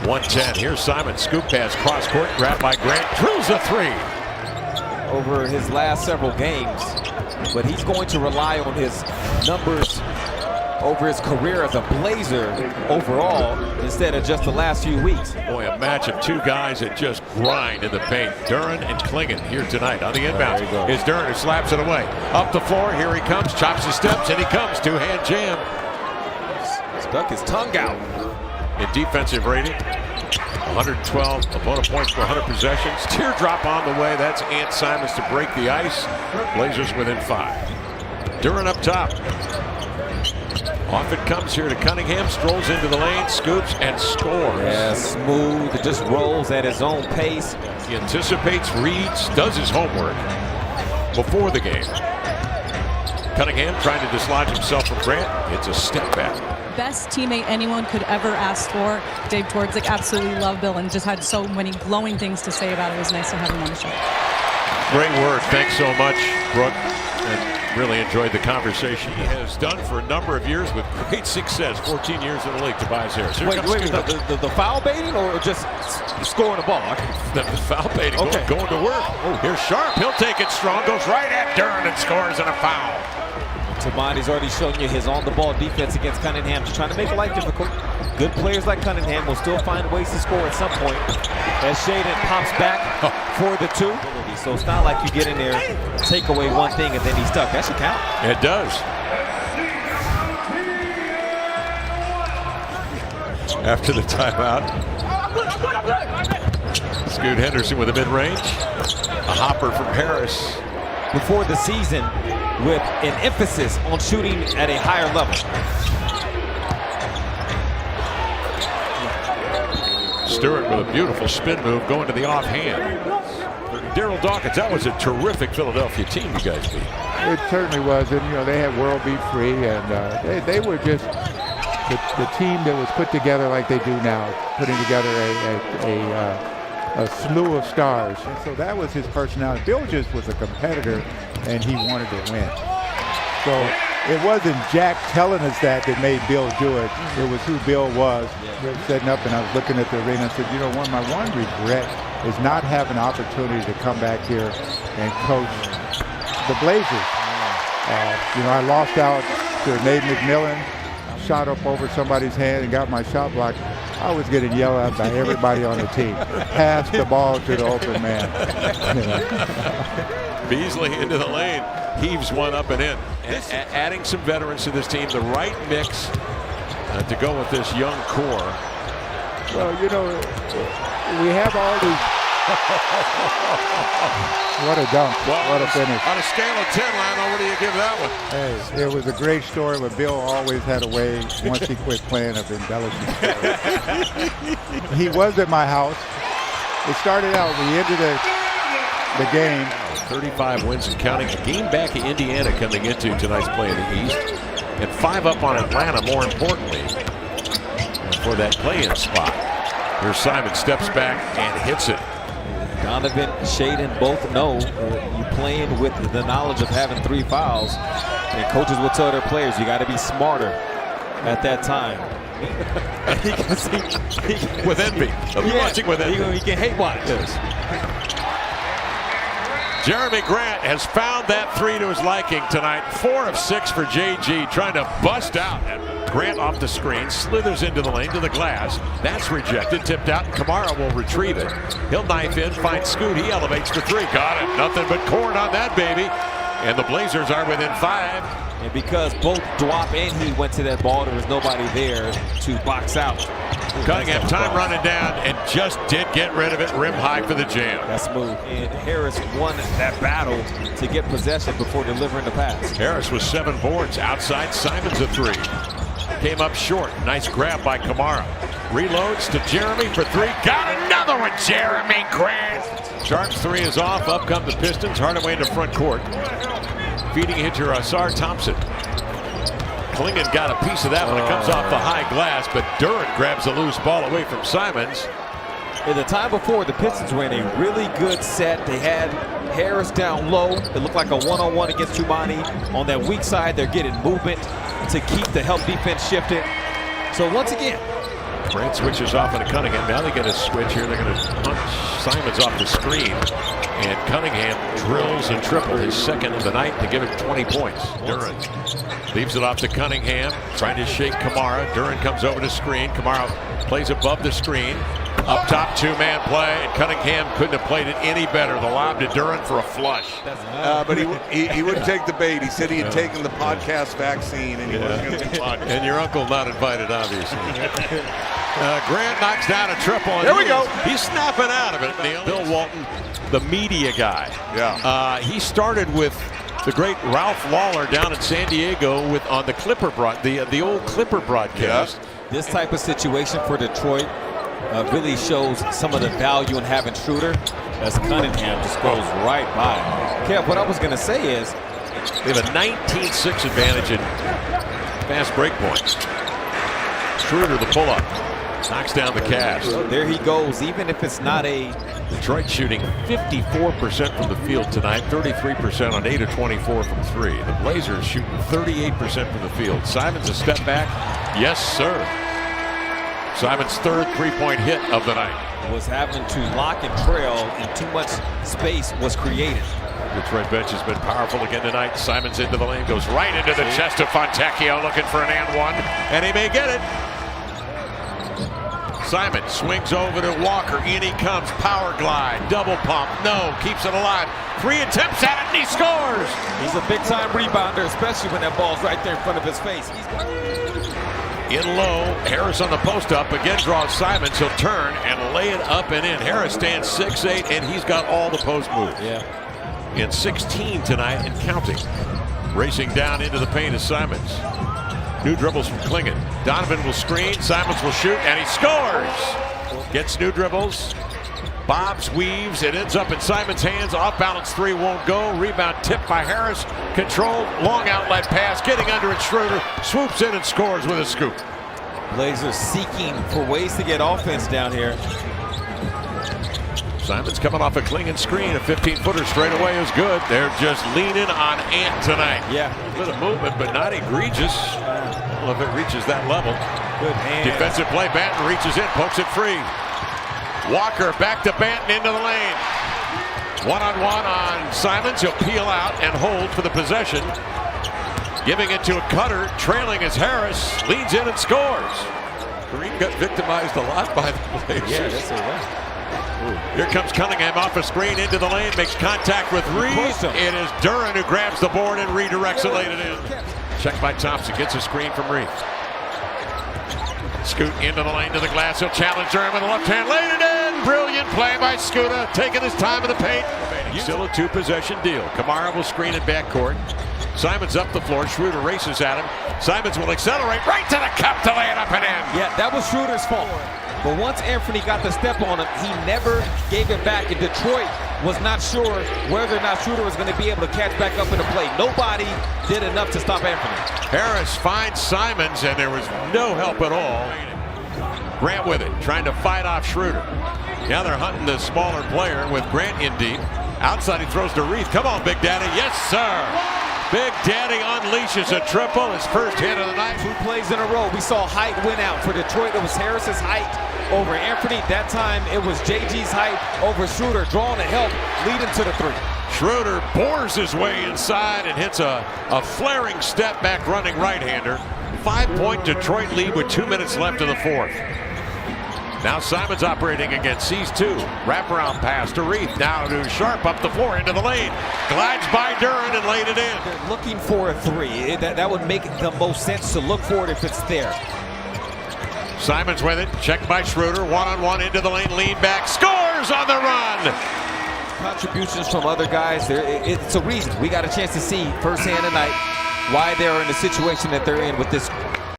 110. Here's Simon. Scoop pass, cross court, grabbed by Grant. Drills a three. Over his last several games, but he's going to rely on his numbers over his career as a Blazer overall instead of just the last few weeks. Boy, a match of two guys that just grind in the paint. Duren and Klingon here tonight on the inbounds. It's Duren who slaps it away. Up the floor, here he comes, chops his steps, and he comes. Two-hand jam. Stuck his tongue out. In defensive rating, 112 opponent points per 100 possessions. Teardrop on the way. That's Ant Simons to break the ice. Blazers within 5. Duren up top. Off it comes here to Cunningham. Strolls into the lane, scoops, and scores. Yeah, smooth. It just rolls at his own pace. He anticipates, reads, does his homework before the game. Cunningham trying to dislodge himself from Grant. It's a step back. Best teammate anyone could ever ask for. Dave Twardzik absolutely loved Bill and just had so many glowing things to say about it. It was nice to have him on the show. Great work. Thanks so much, Brooke. And really enjoyed the conversation. He has done for a number of years with great success. 14 years in the league, Tobias Harris. Here wait, the foul baiting or just scoring the ball? The foul baiting, okay. going to work. Oh, here's Sharp. He'll take it strong. Goes right at Duren and scores on a foul. Tamani's already shown you his on-the-ball defense against Cunningham, just trying to make life difficult. Good players like Cunningham will still find ways to score at some point. As Shaden pops back for the two. So it's not like you get in there, take away one thing, and then he's stuck. That should count. It does. After the timeout, Scoot Henderson with a mid-range. A hopper from Harris. Before the season, with an emphasis on shooting at a higher level. Stewart with a beautiful spin move going to the offhand. Daryl Dawkins, that was a terrific Philadelphia team you guys beat. It certainly was, and you know they had World Beat Free, and they were just the team that was put together like they do now, putting together a slew of stars. And so that was his personality. Bill just was a competitor, and he wanted to win. So it wasn't Jack telling us that made Bill do it. It was who Bill was. We were setting up, and I was looking at the arena and said, you know, my one regret is not having an opportunity to come back here and coach the Blazers. You know, I lost out to Nate McMillan, shot up over somebody's hand and got my shot blocked. I was getting yelled at by everybody on the team. Pass the ball to the open man. Beasley into the lane, heaves one up and in. Adding some veterans to this team, the right mix to go with this young core. Well, you know, we have all these. What a dunk. Well, what a finish. On a scale of 10, Lionel, what do you give that one? Hey, it was a great story, but Bill always had a way, once he quit playing, of embellishing stories. He was at my house. It started out, we ended the game. 35 wins and counting. A game back in Indiana coming into tonight's play in the East. And 5 up on Atlanta, more importantly, for that play-in spot. Here's Simon, steps back and hits it. Donovan, Shaden both know you're playing with the knowledge of having 3 fouls. And coaches will tell their players, you got to be smarter at that time. With envy. Watching with envy. He can hate watch this. Jeremy Grant has found that 3 to his liking tonight. 4 of 6 for JG, trying to bust out. Grant off the screen, slithers into the lane to the glass. That's rejected, tipped out, and Kamara will retrieve it. He'll knife in, find Scoot, he elevates for 3. Got it, nothing but corn on that baby. And the Blazers are within 5. And because both Dwop and he went to that ball, there was nobody there to box out. Cunningham, time running down, and just did get rid of it. Rim high for the jam. That's smooth. And Harris won that battle to get possession before delivering the pass. Harris with 7 boards. Outside, Simons a 3. Came up short. Nice grab by Kamara. Reloads to Jeremy for 3. Got another one, Jeremy Grant. Sharp's 3 is off. Up come the Pistons. Hardaway into front court. Feeding hitter Asar Thompson. Klingon got a piece of that when it comes off the high glass, but Duren grabs a loose ball away from Simons. In the time before, the Pistons were in a really good set. They had Harris down low. It looked like a one-on-one against Tumani. On that weak side, they're getting movement to keep the help defense shifted. So once again, Grant switches off into Cunningham. Now they get a switch here. They're going to punch Simons off the screen. And Cunningham drills and triple, his second of the night, to give it 20 points. Duran leaves it off to Cunningham, trying to shake Kamara. Duran comes over to screen. Kamara plays above the screen. Up top, two-man play, and Cunningham couldn't have played it any better. The lob to Duran for a flush. But he wouldn't take the bait. He said he had taken the podcast vaccine, and he wasn't going to do podcast. And your uncle not invited, obviously. Grant knocks down a triple. There we go. He's snapping out of it. Bill Walton, the media guy. Yeah. He started with the great Ralph Lawler down in San Diego on the Clipper the old Clipper broadcast. Yeah. This type of situation for Detroit really shows some of the value in having Schroeder, as Cunningham just goes right by. Kev, what I was going to say is they have a 19-6 advantage in fast break points. Schroeder, the pull-up, knocks down the cast. There he goes, even if it's not a... Detroit shooting 54% from the field tonight, 33% on 8 of 24 from 3. The Blazers shooting 38% from the field. Simons a step back. Yes, sir. Simons' third three-point hit of the night. Was having to lock and trail, and too much space was created. Detroit bench has been powerful again tonight. Simons into the lane, goes right into the chest of Fontecchio, looking for an and one, and he may get it. Simon swings over to Walker. In he comes. Power glide. Double pump. No. Keeps it alive. 3 attempts at it, and he scores. He's a big-time rebounder, especially when that ball's right there in front of his face. In low. Harris on the post-up. Again draws Simons. He'll turn and lay it up and in. Harris stands 6'8", and he's got all the post moves. Yeah. In 16 tonight and counting. Racing down into the paint is Simons. New dribbles from Klingon. Donovan will screen. Simons will shoot, and he scores. Gets new dribbles. Bobs, weaves. It ends up in Simons' hands. Off-balance three won't go. Rebound tipped by Harris. Controlled. Long outlet pass. Getting under it, Schroeder swoops in and scores with a scoop. Blazers seeking for ways to get offense down here. Simons coming off a Klingon screen. A 15-footer straight away is good. They're just leaning on Ant tonight. Yeah. A bit of movement, but not egregious. I don't know if it reaches that level. Good hand. Defensive play. Banton reaches in, pokes it free. Walker back to Banton into the lane. One-on-one on Simons. He'll peel out and hold for the possession. Giving it to a cutter. Trailing is Harris. Leads in and scores. Kareem got victimized a lot by the Blazers. Yeah, that's it. Yeah. Here comes Cunningham off a screen into the lane, makes contact with Reed. It is Duran who grabs the board and redirects it, laid it in. Checked by Thompson, gets a screen from Reed. Scoot into the lane to the glass. He'll challenge Duran with the left hand, laid it in. Brilliant play by Scooter, taking his time in the paint. Still a two-possession deal. Kamara will screen in backcourt. Simons up the floor. Schroeder races at him. Simons will accelerate right to the cup to lay it up and in. Yeah, that was Schroeder's fault. But once Anthony got the step on him, he never gave it back. And Detroit was not sure whether or not Schroeder was going to be able to catch back up in the play. Nobody did enough to stop Anthony. Harris finds Simons, and there was no help at all. Grant with it, trying to fight off Schroeder. Now they're hunting the smaller player with Grant in deep. Outside he throws to Reed. Come on, Big Daddy. Yes, sir. Big Daddy unleashes a triple. His first hit of the night. 2 plays in a row. We saw height win out. For Detroit, it was Harris's height over Anthony. That time, it was JG's height over Schroeder, drawing the help, leading to the 3. Schroeder bores his way inside and hits a flaring step back running right-hander. 5-point Detroit lead with 2 minutes left in the fourth. Now Simons operating again, sees 2. Wraparound pass to Reed. Now to Sharp up the floor into the lane. Glides by Duran and laid it in. They're looking for a 3. That would make the most sense to look for it if it's there. Simons with it. Checked by Schroeder. One-on-one into the lane. Lean back. Scores on the run. Contributions from other guys. It's a reason. We got a chance to see firsthand tonight why they're in the situation that they're in with this